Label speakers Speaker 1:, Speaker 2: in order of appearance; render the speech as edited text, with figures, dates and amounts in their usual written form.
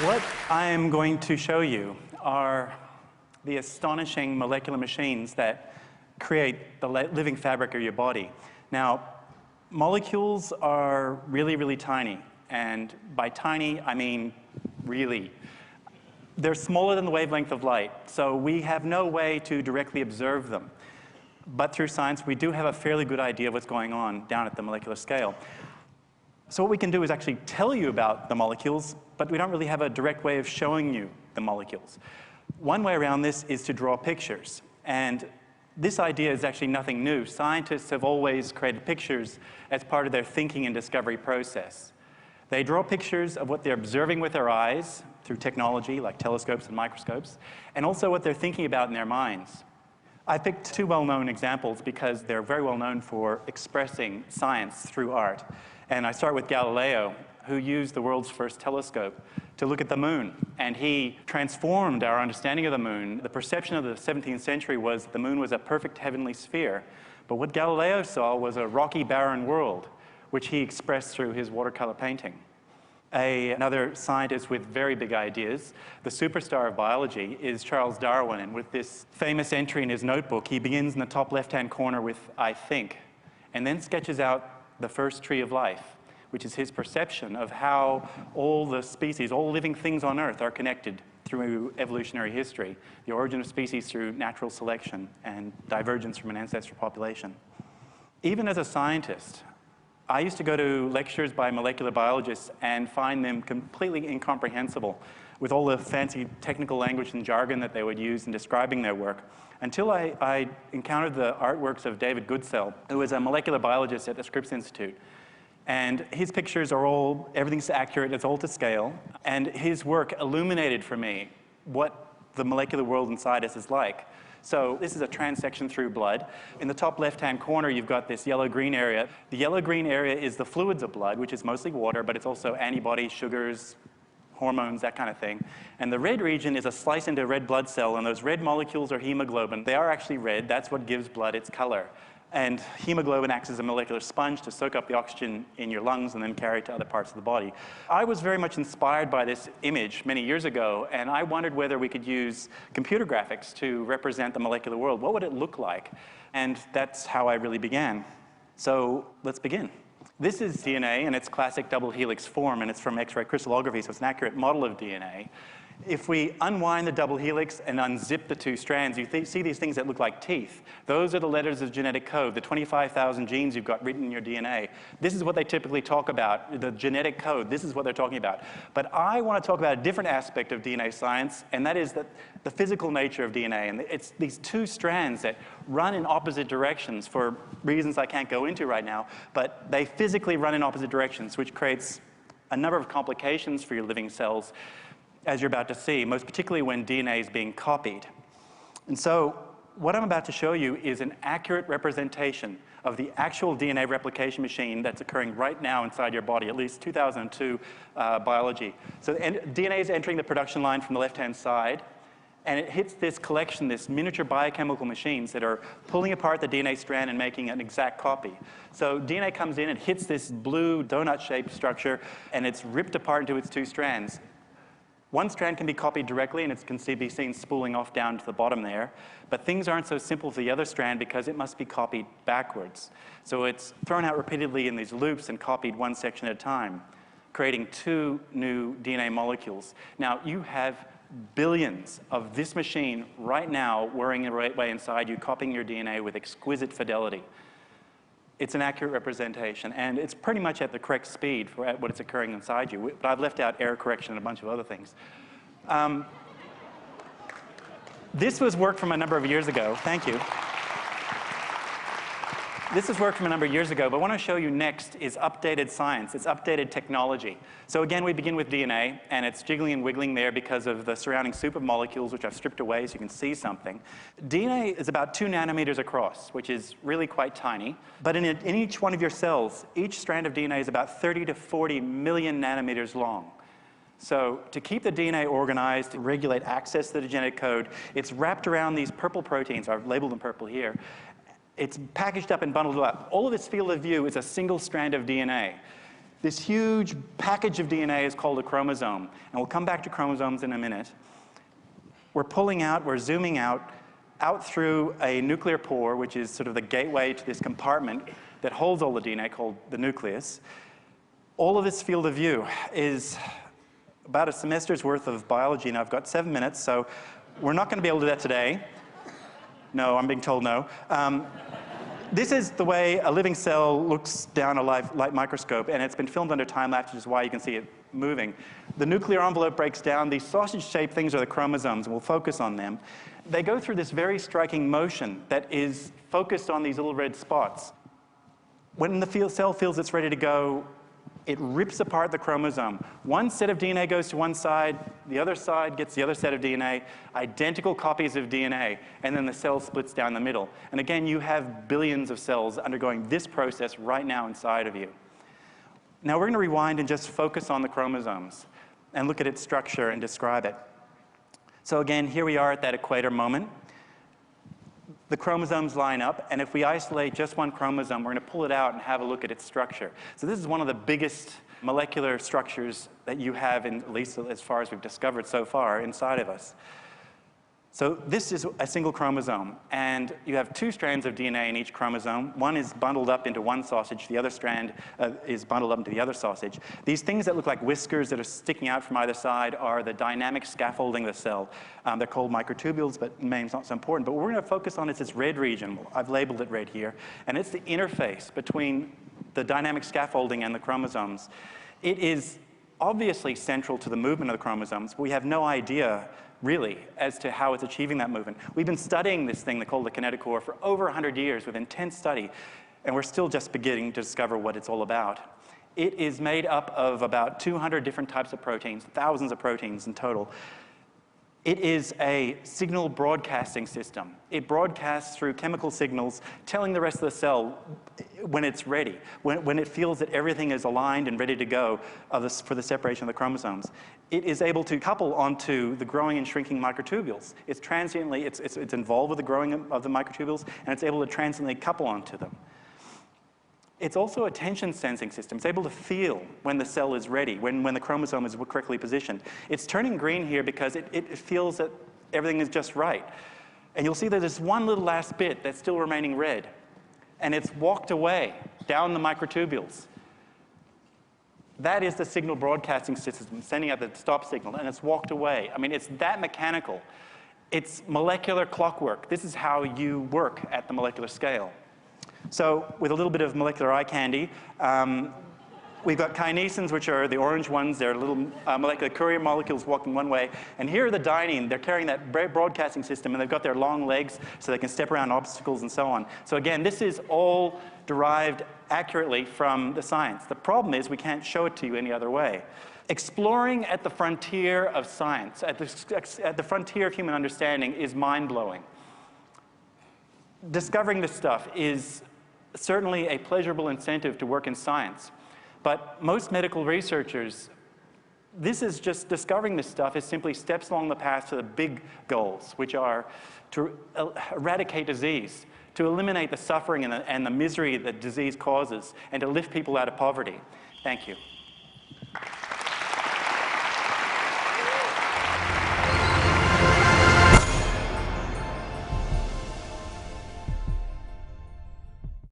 Speaker 1: What I am going to show you are the astonishing molecular machines that create the living fabric of your body. Now, molecules are really, really tiny. And by tiny, I mean really. They're smaller than the wavelength of light, so we have no way to directly observe them. But through science, we do have a fairly good idea of what's going on down at the molecular scale. So what we can do is actually tell you about the molecules, but we don't really have a direct way of showing you the molecules. One way around this is to draw pictures. And this idea is actually nothing new. Scientists have always created pictures as part of their thinking and discovery process. They draw pictures of what they're observing with their eyes through technology like telescopes and microscopes, and also what they're thinking about in their minds. I picked two well-known examples because they're very well known for expressing science through art. And I start with Galileo, who used the world's first telescope to look at the moon. And he transformed our understanding of the moon. The perception of the 17th century was that the moon was a perfect heavenly sphere. But what Galileo saw was a rocky, barren world, which he expressed through his watercolor painting. Another scientist with very big ideas, the superstar of biology, is Charles Darwin. And with this famous entry in his notebook, he begins in the top left-hand corner with, "I think," and then sketches out the first tree of life, which is his perception of how all the species, all living things on Earth are connected through evolutionary history, the origin of species through natural selection and divergence from an ancestral population. Even as a scientist, I used to go to lectures by molecular biologists and find them completely incomprehensible with all the fancy technical language and jargon that they would use in describing their work, until I encountered the artworks of David Goodsell, who was a molecular biologist at the Scripps Institute. And his pictures are all, everything's accurate, it's all to scale. And his work illuminated for me what the molecular world inside us is like. So this is a transection through blood. In the top left-hand corner, you've got this yellow-green area. The yellow-green area is the fluids of blood, which is mostly water, but it's also antibodies, sugars, hormones, that kind of thing. And the red region is a slice into a red blood cell, and those red molecules are hemoglobin. They are actually red. That's what gives blood its color. And hemoglobin acts as a molecular sponge to soak up the oxygen in your lungs and then carry it to other parts of the body. I was very much inspired by this image many years ago, and I wondered whether we could use computer graphics to represent the molecular world. What would it look like? And that's how I really began. So let's begin. This is DNA in its classic double helix form, and it's from X-ray crystallography, so it's an accurate model of DNA. If we unwind the double helix and unzip the two strands, you see these things that look like teeth. Those are the letters of genetic code, the 25,000 genes you've got written in your DNA. This is what they typically talk about, the genetic code. This is what they're talking about. But I want to talk about a different aspect of DNA science, and that is the physical nature of DNA. And it's these two strands that run in opposite directions for reasons I can't go into right now, but they physically run in opposite directions, which creates a number of complications for your living cells, as you're about to see, most particularly when DNA is being copied. And so what I'm about to show you is an accurate representation of the actual DNA replication machine that's occurring right now inside your body, at least 2002 biology. So DNA is entering the production line from the left-hand side, and it hits this collection, this miniature biochemical machines that are pulling apart the DNA strand and making an exact copy. So DNA comes in, it hits this blue donut-shaped structure, and it's ripped apart into its two strands. One strand can be copied directly, and it can be seen spooling off down to the bottom there. But things aren't so simple for the other strand because it must be copied backwards. So it's thrown out repeatedly in these loops and copied one section at a time, creating two new DNA molecules. Now, you have billions of this machine right now whirring the right way inside you, copying your DNA with exquisite fidelity. It's an accurate representation, and it's pretty much at the correct speed for what is occurring inside you. But I've left out error correction and a bunch of other things. This was work from a number of years ago. Thank you. This is work from a number of years ago, but what I want to show you next is updated science. It's updated technology. So again, we begin with DNA, and it's jiggling and wiggling there because of the surrounding soup of molecules, which I've stripped away so you can see something. DNA is about 2 nanometers across, which is really quite tiny. But in each one of your cells, each strand of DNA is about 30 to 40 million nanometers long. So to keep the DNA organized, to regulate access to the genetic code, it's wrapped around these purple proteins. I've labeled them purple here. It's packaged up and bundled up. All of its field of view is a single strand of DNA. This huge package of DNA is called a chromosome, and we'll come back to chromosomes in a minute. We're pulling out, we're zooming out through a nuclear pore, which is sort of the gateway to this compartment that holds all the DNA called the nucleus. All of this field of view is about a semester's worth of biology, and I've got 7 minutes, so we're not going to be able to do that today. No, I'm being told no. This is the way a living cell looks down a light microscope, and it's been filmed under time-lapse, which is why you can see it moving. The nuclear envelope breaks down. These sausage-shaped things are the chromosomes, and we'll focus on them. They go through this very striking motion that is focused on these little red spots. When the cell feels it's ready to go, it rips apart the chromosome. One set of DNA goes to one side, the other side gets the other set of DNA, identical copies of DNA, and then the cell splits down the middle. And again, you have billions of cells undergoing this process right now inside of you. Now we're going to rewind and just focus on the chromosomes and look at its structure and describe it. So again, here we are at that equator moment. The chromosomes line up, and if we isolate just one chromosome, we're going to pull it out and have a look at its structure. So this is one of the biggest molecular structures that you have, at least as far as we've discovered so far, inside of us. So this is a single chromosome, and you have 2 strands of DNA in each chromosome. One is bundled up into one sausage, the other strand is bundled up into the other sausage. These things that look like whiskers that are sticking out from either side are the dynamic scaffolding of the cell. They're called microtubules, but the name's not so important. But what we're going to focus on is this red region. I've labeled it red here, and it's the interface between the dynamic scaffolding and the chromosomes. It is obviously central to the movement of the chromosomes, but we have no idea really, as to how it's achieving that movement. We've been studying this thing called the kinetochore for over 100 years with intense study, and we're still just beginning to discover what it's all about. It is made up of about 200 different types of proteins, thousands of proteins in total. It is a signal broadcasting system. It broadcasts through chemical signals, telling the rest of the cell when it's ready, when it feels that everything is aligned and ready to go for the separation of the chromosomes. It is able to couple onto the growing and shrinking microtubules. It's transiently, it's involved with the growing of the microtubules, and it's able to transiently couple onto them. It's also a tension sensing system. It's able to feel when the cell is ready, when the chromosome is correctly positioned. It's turning green here because it feels that everything is just right. And you'll see that there's one little last bit that's still remaining red. And it's walked away down the microtubules. That is the signal broadcasting system sending out the stop signal, and it's walked away. I mean, it's that mechanical. It's molecular clockwork. This is how you work at the molecular scale. So with a little bit of molecular eye candy, we've got kinesins, which are the orange ones. They're little molecular courier molecules walking one way. And here are the dynein. They're carrying that broadcasting system, and they've got their long legs so they can step around obstacles and so on. So again, this is all derived accurately from the science. The problem is we can't show it to you any other way. Exploring at the frontier of science, at the frontier of human understanding, is mind-blowing. Discovering this stuff is certainly a pleasurable incentive to work in science. But most medical researchers, this is just discovering this stuff is simply steps along the path to the big goals, which are to eradicate disease, to eliminate the suffering and the misery that disease causes, and to lift people out of poverty. Thank you.